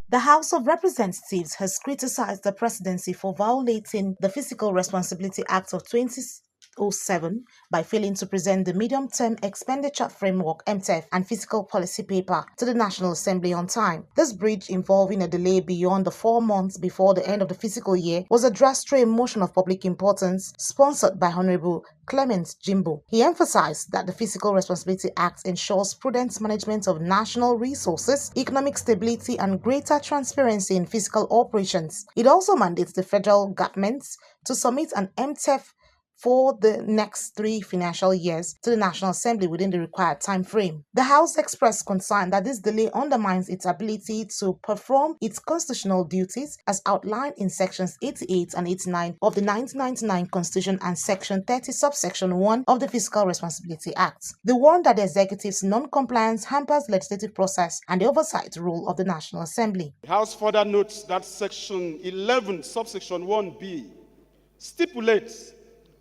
The House of Representatives has criticized the presidency for violating the Fiscal Responsibility Act of 2007 by failing to present the Medium-Term Expenditure Framework (Mtef) and Fiscal Policy Paper to the National Assembly on time. This breach, involving a delay beyond the 4 months before the end of the fiscal year, was addressed through a motion of public importance sponsored by Honorable Clement Jimbo. He emphasized that the Fiscal Responsibility Act ensures prudent management of national resources, economic stability, and greater transparency in fiscal operations. It also mandates the federal government to submit an MTEF for the next 3 financial years to the National Assembly within the required time frame. The House expressed concern that this delay undermines its ability to perform its constitutional duties as outlined in Sections 88 and 89 of the 1999 Constitution and Section 30, subsection 1 of the Fiscal Responsibility Act. They warned that the executive's non-compliance hampers legislative process and the oversight role of the National Assembly. The House further notes that Section 11, subsection 1b, stipulates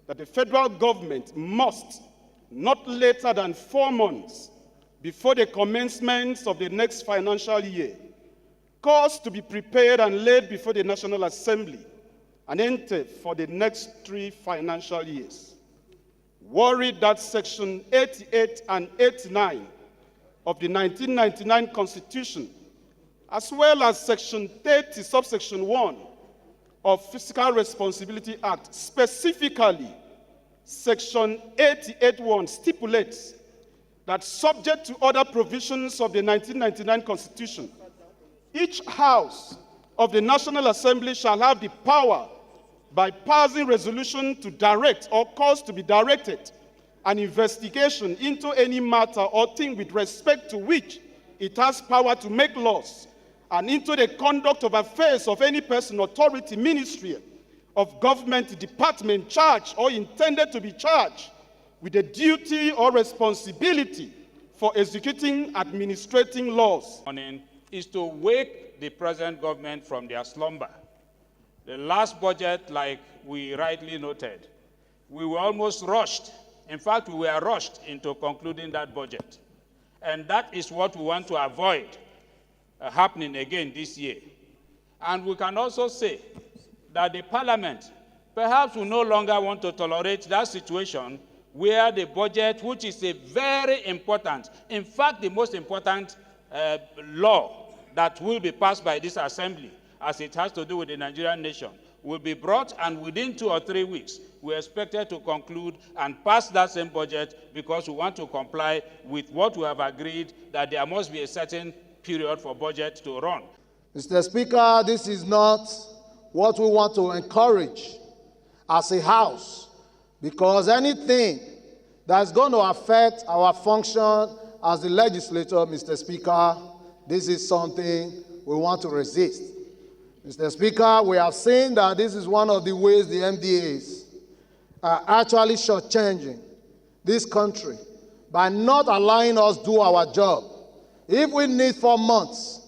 that the federal government must, not later than 4 months before the commencement of the next financial year, cause to be prepared and laid before the National Assembly an MTEF for the next 3 financial years. Worried that Section 88 and 89 of the 1999 Constitution, as well as Section 30, subsection 1 of Fiscal Responsibility Act, specifically Section 88(1) stipulates that, subject to other provisions of the 1999 Constitution, each House of the National Assembly shall have the power, by passing resolution, to direct or cause to be directed an investigation into any matter or thing with respect to which it has power to make laws, and into the conduct of affairs of any person, authority, ministry, of government, department, charged or intended to be charged with the duty or responsibility for executing administrating laws. Is to wake the present government from their slumber. The last budget, like we rightly noted, we were almost rushed. In fact, we were rushed into concluding that budget. And that is what we want to avoid happening again this year. And we can also say that the Parliament perhaps will no longer want to tolerate that situation where the budget, which is a very important, in fact, the most important law that will be passed by this assembly, as it has to do with the Nigerian nation, will be brought, and within 2 or 3 weeks, we're expected to conclude and pass that same budget, because we want to comply with what we have agreed, that there must be a certain period for budget to run. Mr. Speaker, this is not what we want to encourage as a House, because anything that's going to affect our function as the legislature, Mr. Speaker, this is something we want to resist. Mr. Speaker, we have seen that this is one of the ways the MDAs are actually shortchanging this country by not allowing us do our job. If we need 4 months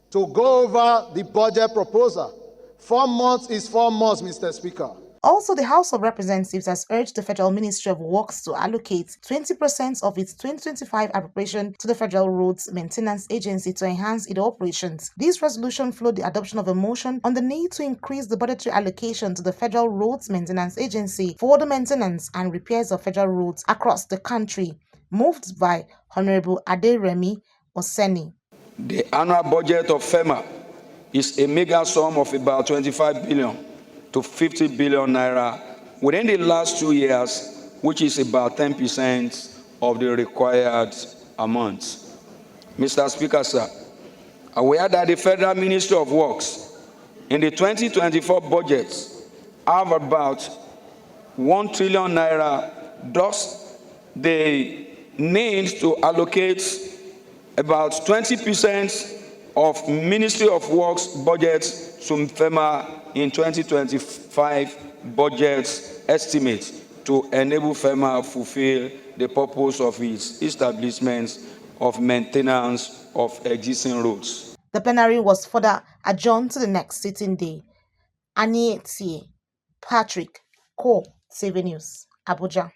to go over the budget proposal, 4 months is 4 months, Mr. Speaker. Also, the House of Representatives has urged the Federal Ministry of Works to allocate 20% of its 2025 appropriation to the Federal Roads Maintenance Agency to enhance its operations. This resolution followed the adoption of a motion on the need to increase the budgetary allocation to the Federal Roads Maintenance Agency for the maintenance and repairs of federal roads across the country, moved by Honorable Aderemi Oseni. The annual budget of FEMA is a mega sum of about 25 billion to 50 billion naira within the last 2 years, which is about 10% of the required amount. Mr. Speaker, sir, aware that the Federal Ministry of Works in the 2024 budget have about 1 trillion naira, thus they need to allocate about 20% of Ministry of Works budget to FEMA in 2025 budget estimate to enable FEMA fulfill the purpose of its establishment of maintenance of existing roads. The plenary was further adjourned to the next sitting day. Anietie Patrick, Co. TV News, Abuja.